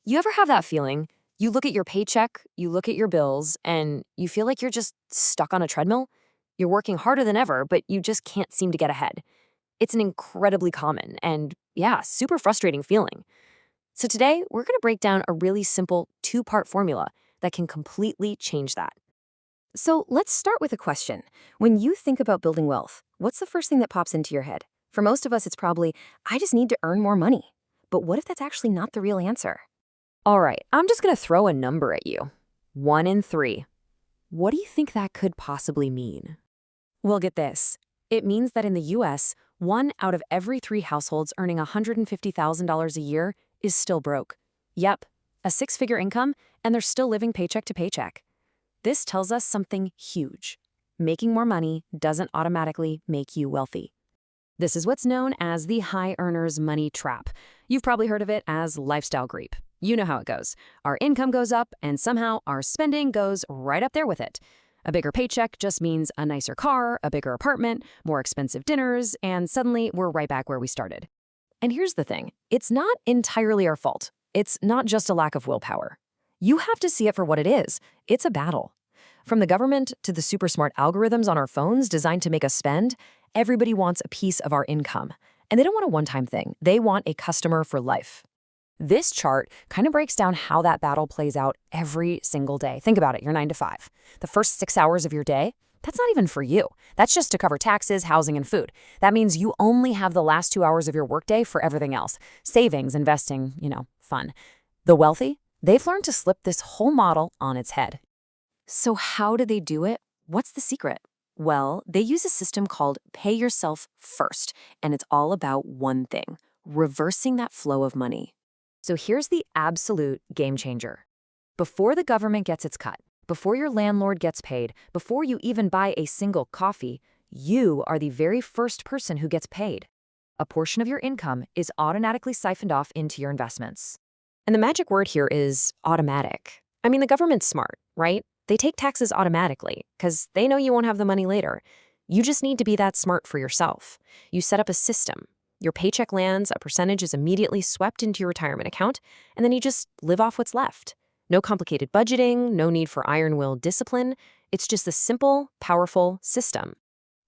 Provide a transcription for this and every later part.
You ever have that feeling? You look at your paycheck, you look at your bills, and you feel like you're just stuck on a treadmill? You're working harder than ever, but you just can't seem to get ahead. It's an incredibly common and, yeah, super frustrating feeling. So today, we're going to break down a really simple two-part formula that can completely change that. So let's start with a question. When you think about building wealth, what's the first thing that pops into your head? For most of us, it's probably, I just need to earn more money. But what if that's actually not the real answer? All right, I'm just going to throw a number at you. 1 in 3. What do you think that could possibly mean? Well, get this. It means that in the US, 1 out of every 3 households earning $150,000 a year is still broke. Yep, a 6-figure income, and they're still living paycheck to paycheck. This tells us something huge. Making more money doesn't automatically make you wealthy. This is what's known as the high earner's money trap. You've probably heard of it as lifestyle creep. You know how it goes. Our income goes up, and somehow our spending goes right up there with it. A bigger paycheck just means a nicer car, a bigger apartment, more expensive dinners, and suddenly we're right back where we started. And here's the thing. It's not entirely our fault. It's not just a lack of willpower. You have to see it for what it is. It's a battle. From the government to the super smart algorithms on our phones designed to make us spend, everybody wants a piece of our income. And they don't want a one-time thing. They want a customer for life. This chart kind of breaks down how that battle plays out every single day. Think about it, you're 9 to 5. The first 6 hours of your day, that's not even for you. That's just to cover taxes, housing, and food. That means you only have the last 2 hours of your workday for everything else. Savings, investing, fun. The wealthy, they've learned to flip this whole model on its head. So how do they do it? What's the secret? Well, they use a system called pay yourself first, and it's all about one thing: reversing that flow of money. So here's the absolute game changer. Before the government gets its cut, before your landlord gets paid, before you even buy a single coffee, you are the very first person who gets paid. A portion of your income is automatically siphoned off into your investments. And the magic word here is automatic. I mean, the government's smart, right? They take taxes automatically because they know you won't have the money later. You just need to be that smart for yourself. You set up a system. Your paycheck lands, a percentage is immediately swept into your retirement account, and then you just live off what's left. No complicated budgeting, no need for iron-willed discipline. It's just a simple, powerful system.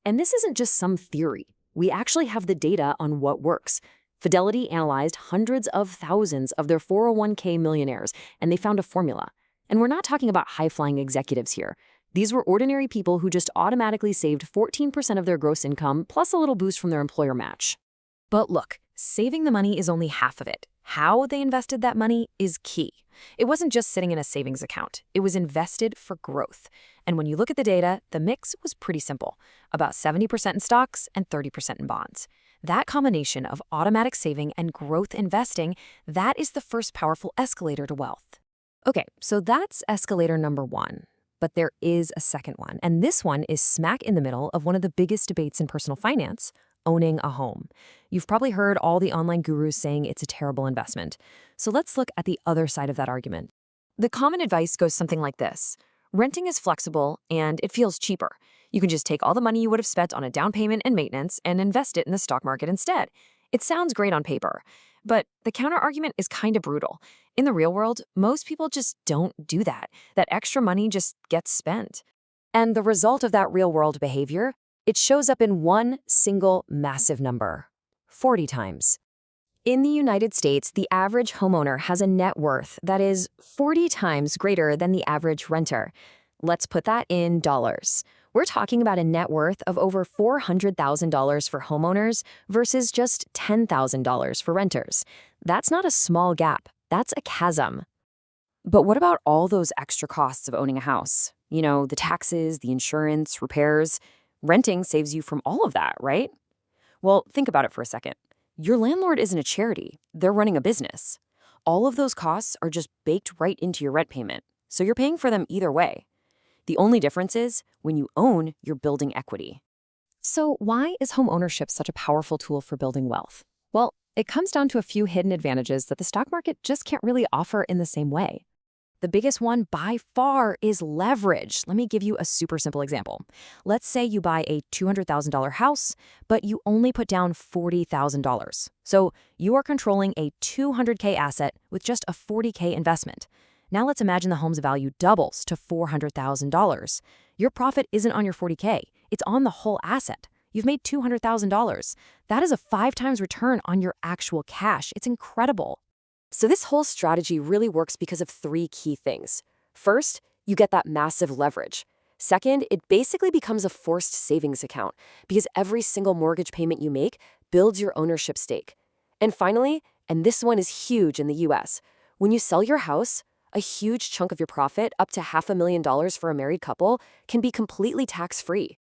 And this isn't just some theory. We actually have the data on what works. Fidelity analyzed hundreds of thousands of their 401k millionaires, and they found a formula. And we're not talking about high-flying executives here. These were ordinary people who just automatically saved 14% of their gross income, plus a little boost from their employer match. But look, saving the money is only half of it. How they invested that money is key. It wasn't just sitting in a savings account. It was invested for growth. And when you look at the data, the mix was pretty simple. About 70% in stocks and 30% in bonds. That combination of automatic saving and growth investing, that is the first powerful escalator to wealth. Okay, so that's escalator number 1. But there is a second one, and this one is smack in the middle of one of the biggest debates in personal finance: owning a home. You've probably heard all the online gurus saying it's a terrible investment. So let's look at the other side of that argument. The common advice goes something like this. Renting is flexible and it feels cheaper. You can just take all the money you would have spent on a down payment and maintenance and invest it in the stock market instead. It sounds great on paper, but the counter-argument is kind of brutal. In the real world, most people just don't do that. That extra money just gets spent. And the result of that real-world behavior, it shows up in one single massive number: 40 times. In the United States, the average homeowner has a net worth that is 40 times greater than the average renter. Let's put that in dollars. We're talking about a net worth of over $400,000 for homeowners versus just $10,000 for renters. That's not a small gap. That's a chasm. But what about all those extra costs of owning a house? The taxes, the insurance, repairs. Renting saves you from all of that, right? Well, think about it for a second. Your landlord isn't a charity. They're running a business. All of those costs are just baked right into your rent payment, so you're paying for them either way. The only difference is, when you own, you're building equity. So why is home ownership such a powerful tool for building wealth? Well, it comes down to a few hidden advantages that the stock market just can't really offer in the same way. The biggest one by far is leverage. Let me give you a super simple example. Let's say you buy a $200,000 house, but you only put down $40,000. So you are controlling a $200K asset with just a $40K investment. Now let's imagine the home's value doubles to $400,000. Your profit isn't on your $40K, it's on the whole asset. You've made $200,000. That is a 5 times return on your actual cash. It's incredible. So this whole strategy really works because of 3 key things. First, you get that massive leverage. Second, it basically becomes a forced savings account because every single mortgage payment you make builds your ownership stake. And finally, and this one is huge in the US, when you sell your house, a huge chunk of your profit, up to $500,000 for a married couple, can be completely tax-free.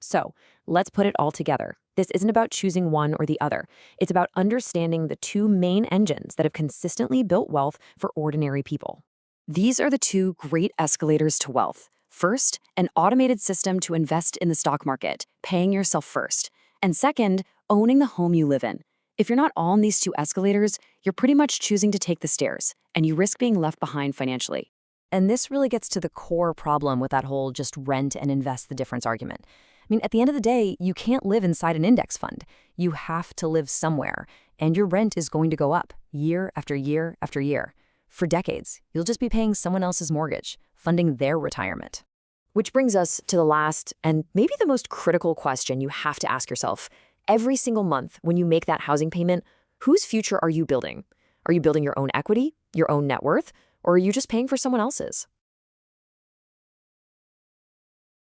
So let's put it all together. This isn't about choosing one or the other. It's about understanding the 2 main engines that have consistently built wealth for ordinary people. These are the 2 great escalators to wealth. First, an automated system to invest in the stock market, paying yourself first. And second, owning the home you live in. If you're not on these 2 escalators, you're pretty much choosing to take the stairs, and you risk being left behind financially. And this really gets to the core problem with that whole just rent and invest the difference argument. I mean, at the end of the day, you can't live inside an index fund. You have to live somewhere, and your rent is going to go up year after year after year. For decades, you'll just be paying someone else's mortgage, funding their retirement. Which brings us to the last and maybe the most critical question you have to ask yourself. Every single month when you make that housing payment, whose future are you building? Are you building your own equity, your own net worth, or are you just paying for someone else's?